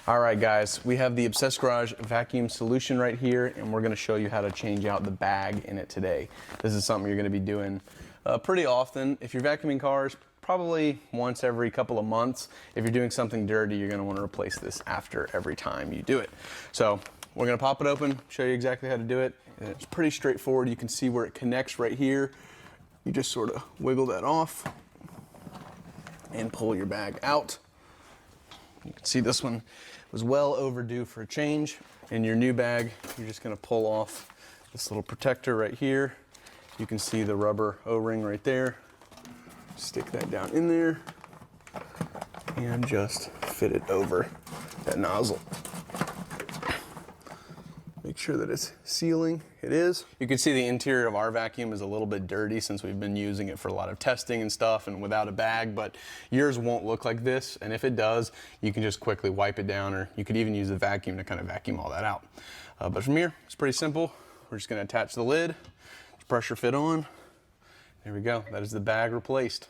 All right, guys, we have the Obsessed Garage vacuum solution right here, and we're gonna show you how to change out the bag in it today. This is something you're gonna be doing pretty often. If you're vacuuming cars, probably once every couple of months. If you're doing something dirty, you're gonna wanna replace this after every time you do it. So we're gonna pop it open, show you exactly how to do it. And it's pretty straightforward. You can see where it connects right here. You just sort of wiggle that off and pull your bag out. You can see this one was well overdue for a change. In your new bag, you're just gonna pull off this little protector right here. You can see the rubber O-ring right there. Stick that down in there and just fit it over that nozzle. Make sure that it's sealing. It is. You can see the interior of our vacuum is a little bit dirty since we've been using it for a lot of testing and stuff and without a bag, but yours won't look like this. And if it does, you can just quickly wipe it down, or you could even use the vacuum to kind of vacuum all that out. But from here, it's pretty simple. We're just gonna attach the lid, pressure fit on. There we go. That is the bag replaced.